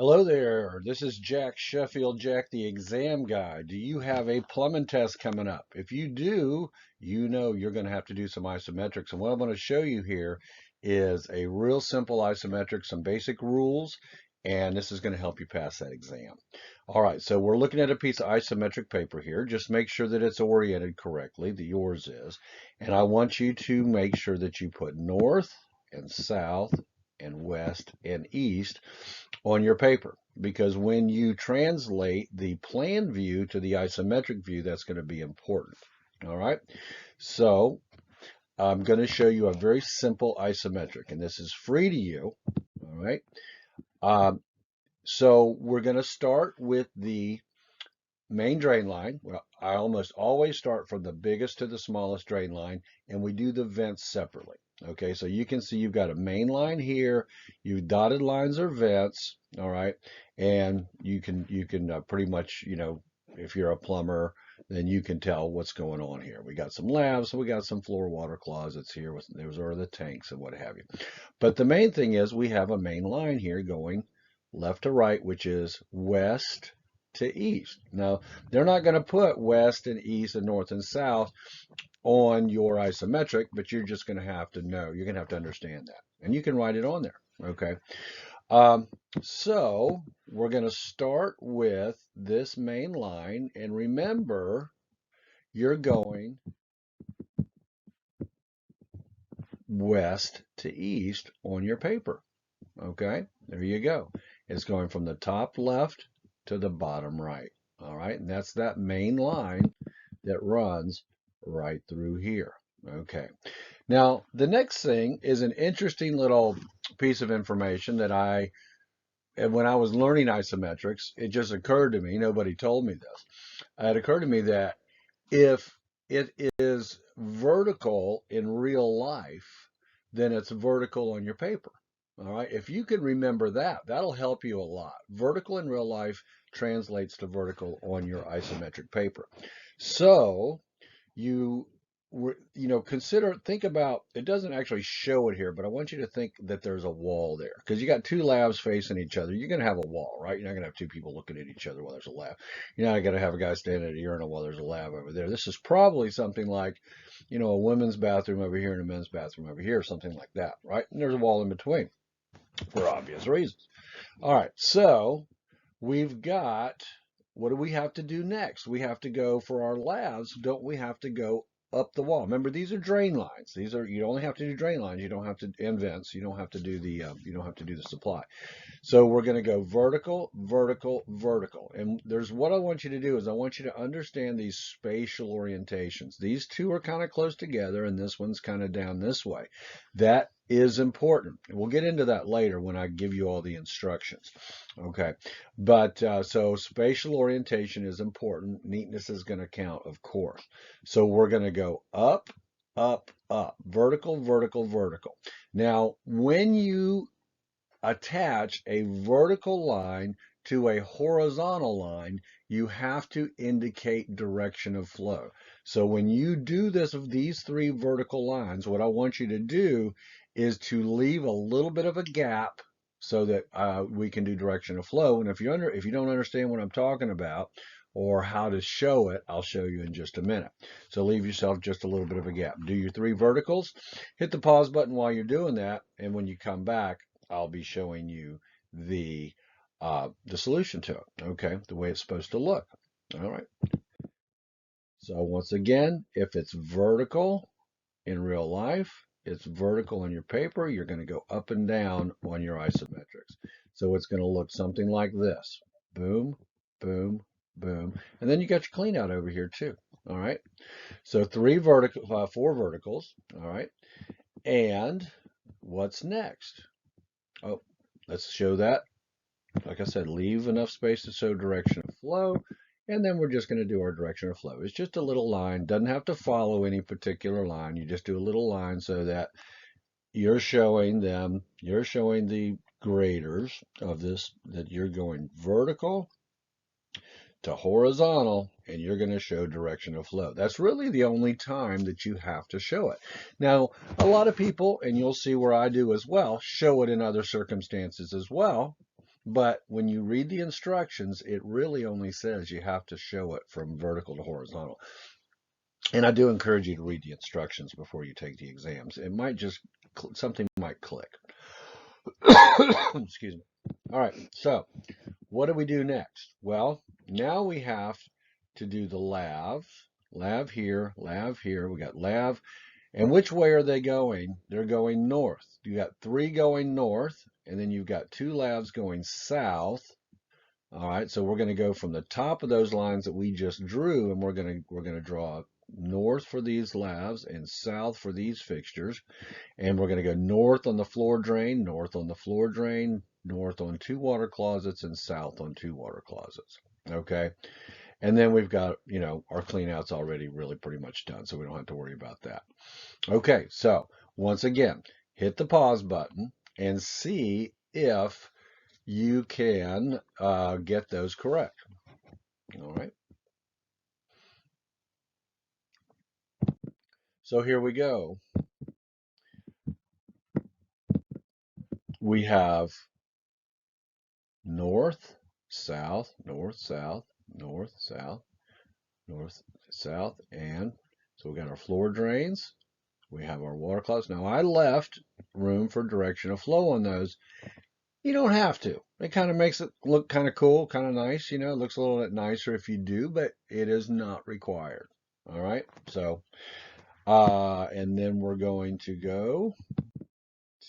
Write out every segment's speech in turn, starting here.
Hello there. This is Jack Sheffield, Jack the exam guy. Do you have a plumbing test coming up? If you do, you know you're going to have to do some isometrics. And what I'm going to show you here is a real simple isometric, some basic rules, and this is going to help you pass that exam. All right, so we're looking at a piece of isometric paper here. Just make sure that it's oriented correctly, that yours is. And I want you to make sure that you put north and south and west and east on your paper, because when you translate the plan view to the isometric view, that's going to be important. All right, so I'm going to show you a very simple isometric, and this is free to you. All right, um, so we're going to start with the main drain line. Well, I almost always start from the biggest to the smallest drain line, and we do the vents separately. Okay, so you can see you've got a main line here. You dotted lines are vents, all right, and you can pretty much, if you're a plumber, then you can tell what's going on here. We got some lavs, we got some floor water closets here. Those are the tanks and what have you. But the main thing is we have a main line here going left to right, which is west to east. Now, they're not going to put west and east and north and south on your isometric, but you're just going to have to know. You're going to have to understand that. And you can write it on there. Okay. Um, so we're going to start with this main line. And remember, you're going west to east on your paper. Okay. There you go. It's going from the top left to the bottom right. All right. And that's that main line that runs right through here. Okay. Now, the next thing is an interesting little piece of information that and when I was learning isometrics, it just occurred to me, nobody told me this. It occurred to me that if it is vertical in real life, then it's vertical on your paper. All right. If you can remember that, that'll help you a lot. Vertical in real life translates to vertical on your isometric paper. So you think about, it doesn't actually show it here, but I want you to think that there's a wall there, because you got two labs facing each other. You're going to have a wall, right? You're not going to have two people looking at each other while there's a lab. You're not going to have a guy standing at a urinal while there's a lab over there. This is probably something like, a women's bathroom over here and a men's bathroom over here, something like that, right? And there's a wall in between for obvious reasons. All right, so we've got, what do we have to do next? We have to go for our labs. Don't we have to go up the wall? Remember, these are drain lines. You only have to do drain lines. You don't have to, and vents. You don't have to do the supply. So we're going to go vertical, vertical, vertical. And what I want you to do is I want you to understand these spatial orientations. These two are kind of close together, and this one's kind of down this way. That is important. We'll get into that later when I give you all the instructions. Okay. But so spatial orientation is important. Neatness is going to count, of course. So we're going to go up, up, up, vertical, vertical, vertical. Now, when you attach a vertical line to a horizontal line, you have to indicate direction of flow. So when you do these three vertical lines, what I want you to do is to leave a little bit of a gap so that we can do direction of flow. And if you don't understand what I'm talking about or how to show it, I'll show you in just a minute. So leave yourself just a little bit of a gap. Do your three verticals, hit the pause button while you're doing that, and when you come back, I'll be showing you the solution to it, okay, the way it's supposed to look. All right. So once again, if it's vertical in real life, it's vertical on your paper, you're going to go up and down on your isometrics. So it's going to look something like this. Boom, boom, boom. And then you got your clean out over here too. All right. So four verticals. All right. And what's next? Oh, let's show that. Like I said, leave enough space to show direction of flow. And then we're just going to do our direction of flow. It's just a little line. Doesn't have to follow any particular line. You just do a little line so that you're showing the graders of this, that you're going vertical to horizontal, and you're going to show direction of flow. That's really the only time that you have to show it. Now, a lot of people, and you'll see where I do as well, show it in other circumstances as well. But when you read the instructions, it really only says you have to show it from vertical to horizontal. And I do encourage you to read the instructions before you take the exams. It might just, something might click. Excuse me. All right, so what do we do next? Well, now we have to do the lavs. Lav here, lav here. We got lav. And which way are they going? They're going north. You got 3 going north, and then you've got 2 lavs going south. All right, so we're going to go from the top of those lines that we just drew, and we're going to draw north for these lavs and south for these fixtures. And we're going to go north on the floor drain, north on the floor drain, north on 2 water closets, and south on 2 water closets. Okay. And then we've got, our clean out's already really pretty much done, so we don't have to worry about that. Okay, so once again, hit the pause button and see if you can get those correct. All right. So here we go. We have north, south, north, south, north, south, north, south, and so we got our floor drains. We have our water closets. Now I left room for direction of flow on those. You don't have to. It kind of makes it look kind of cool, kind of nice. It looks a little bit nicer if you do, but it is not required. All right. So, and then we're going to go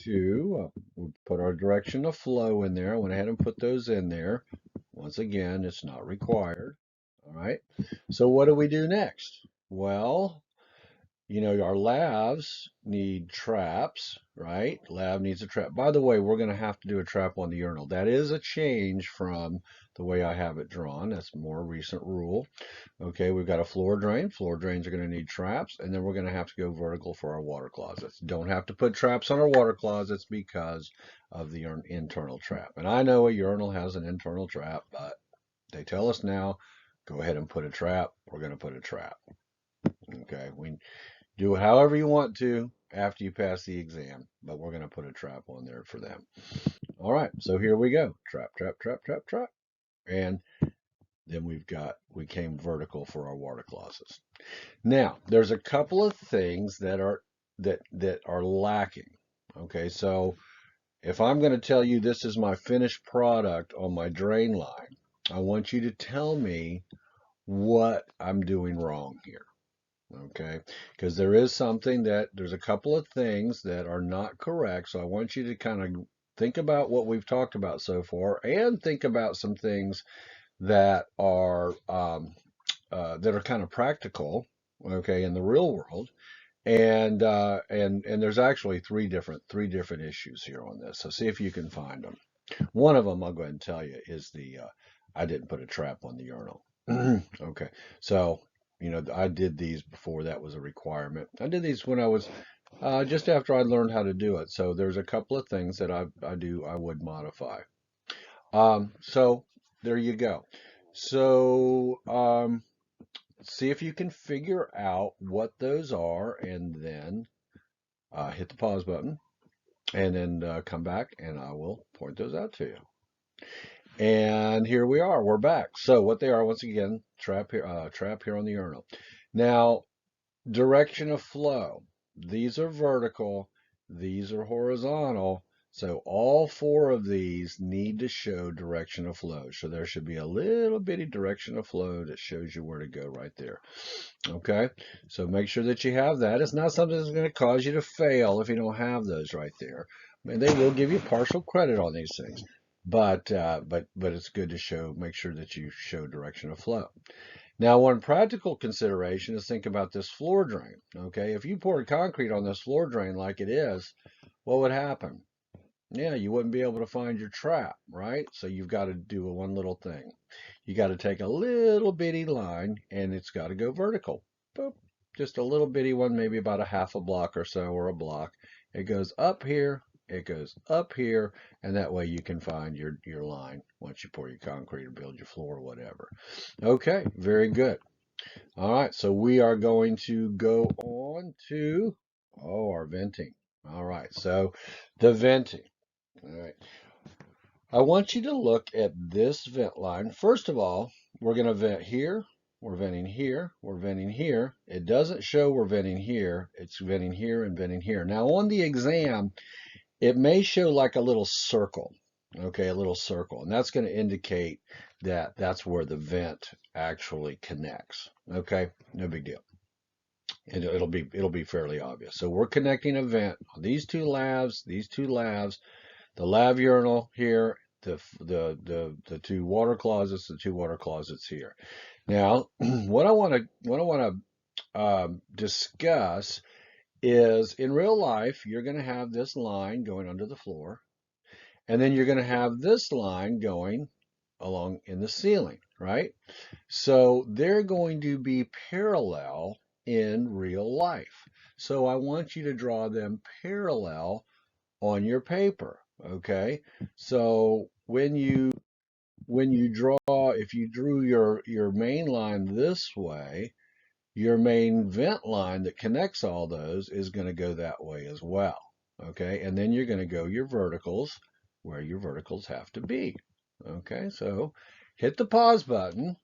to, we'll put our direction of flow in there. I went ahead and put those in there. Once again, it's not required. All right. So what do we do next? Well, our lavs need traps, right? Lav needs a trap. By the way, we're going to have to do a trap on the urinal. That is a change from the way I have it drawn. That's a more recent rule. Okay, we've got a floor drain. Floor drains are going to need traps, and then we're going to have to go vertical for our water closets. Don't have to put traps on our water closets because of the internal trap. And I know a urinal has an internal trap, but they tell us now, go ahead and put a trap. We're going to put a trap. Okay, we do it however you want to after you pass the exam, but we're going to put a trap on there for them. All right, so here we go. Trap, trap, trap, trap, trap. And then we came vertical for our water closets. Now, there's a couple of things that are lacking. Okay, so if I'm going to tell you this is my finished product on my drain line, I want you to tell me what I'm doing wrong here. Okay, because there's a couple of things that are not correct. So I want you to kind of think about what we've talked about so far and think about some things that are kind of practical, okay, in the real world. And there's actually three different issues here on this. So see if you can find them. One of them, I'll go ahead and tell you, is the I didn't put a trap on the urinal. Okay, so I did these before that was a requirement. I did these when I was just after I learned how to do it. So there's a couple of things that I would modify. So there you go. So see if you can figure out what those are, and then hit the pause button, and then come back, and I will point those out to you. And here we are. We're back. So what they are, once again, trap here on the urinal. Now, direction of flow. These are vertical. These are horizontal. So all 4 of these need to show direction of flow. So there should be a little bitty direction of flow that shows you where to go right there. Okay, so make sure that you have that. It's not something that's going to cause you to fail if you don't have those right there. I mean, they will give you partial credit on these things, but it's good to make sure that you show direction of flow. Now, one practical consideration is think about this floor drain. Okay, if you poured concrete on this floor drain like it is, what would happen? Yeah, you wouldn't be able to find your trap, right? So you've got to do one little thing. You got to take a little bitty line and it's got to go vertical. Boop. Just a little bitty one, maybe about a half a block or so, or a block. It goes up here, it goes up here, and that way you can find your line once you pour your concrete or build your floor or whatever. Okay, very good. All right, so we are going to go on to, our venting. All right, so the venting. All right. I want you to look at this vent line. First of all, we're going to vent here. We're venting here. We're venting here. It doesn't show we're venting here. It's venting here and venting here. Now on the exam, it may show like a little circle. Okay, a little circle. And that's going to indicate that that's where the vent actually connects. Okay, no big deal. And it'll be fairly obvious. So we're connecting a vent on these two lavs, the lav urinal here, the two water closets, the two water closets here. Now, what I want to discuss is in real life, you're going to have this line going under the floor, and then you're going to have this line going along in the ceiling, right? So they're going to be parallel in real life. So I want you to draw them parallel on your paper, okay? So when you draw, if you drew your main line this way, your main vent line that connects all those is going to go that way as well, okay? And then you're going to go your verticals where your verticals have to be, okay? So hit the pause button,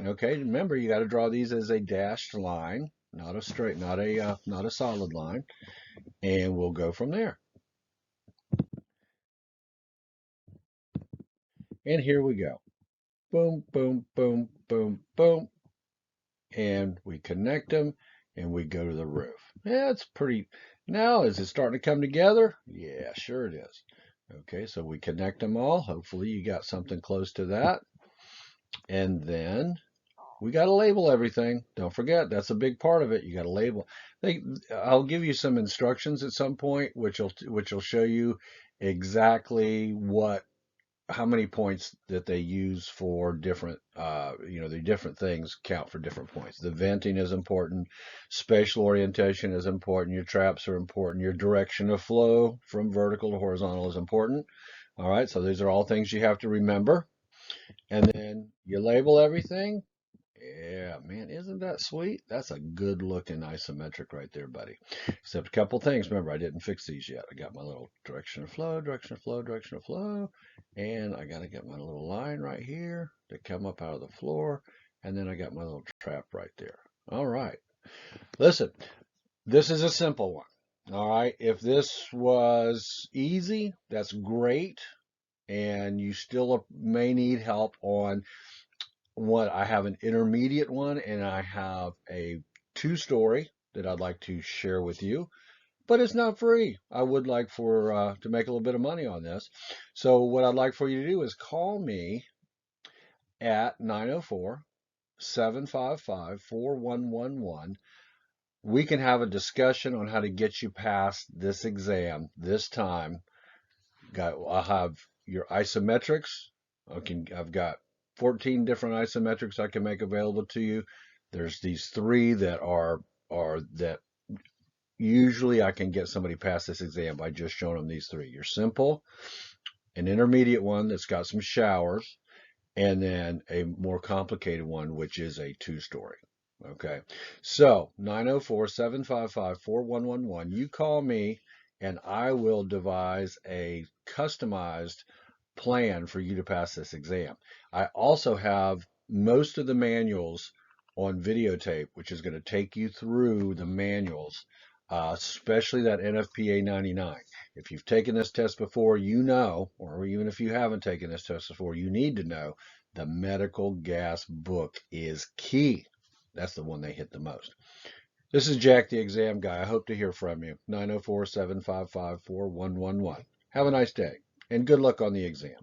okay? Remember, you got to draw these as a dashed line, not a straight, not a solid line, and we'll go from there. And here we go. Boom, boom, boom, boom, boom. And we connect them and we go to the roof. Yeah, it's pretty. Now, is it starting to come together? Yeah, sure it is. Okay, so we connect them all. Hopefully you got something close to that. And then we got to label everything. Don't forget, that's a big part of it. You got to label. I'll give you some instructions at some point, which will show you exactly how many points that they use for different, the different things count for different points. The venting is important. Spatial orientation is important. Your traps are important. Your direction of flow from vertical to horizontal is important. All right, so these are all things you have to remember. And then you label everything. Yeah, man, isn't that sweet? That's a good looking isometric right there, buddy. Except a couple things. Remember, I didn't fix these yet. I got my little direction of flow, direction of flow, direction of flow. And I got to get my little line right here to come up out of the floor. And then I got my little trap right there. All right. Listen, this is a simple one. All right. If this was easy, that's great. And you still may need help on what I have an intermediate one and I have a two-story that I'd like to share with you, but it's not free. I would like for to make a little bit of money on this. So what I'd like for you to do is call me at 904-755-4111. We can have a discussion on how to get you past this exam this time. I'll have your isometrics. I've got 14 different isometrics I can make available to you. There's these three that that usually I can get somebody past this exam by just showing them these three. Your simple, an intermediate one that's got some showers, and then a more complicated one, which is a two-story. Okay, so 904-755-4111. You call me, and I will devise a customized plan for you to pass this exam. I also have most of the manuals on videotape, which is going to take you through the manuals, especially that NFPA 99. If you've taken this test before, you know, or even if you haven't taken this test before, you need to know the medical gas book is key. That's the one they hit the most. This is Jack, the exam guy. I hope to hear from you. 904-755-4111. Have a nice day, and good luck on the exam.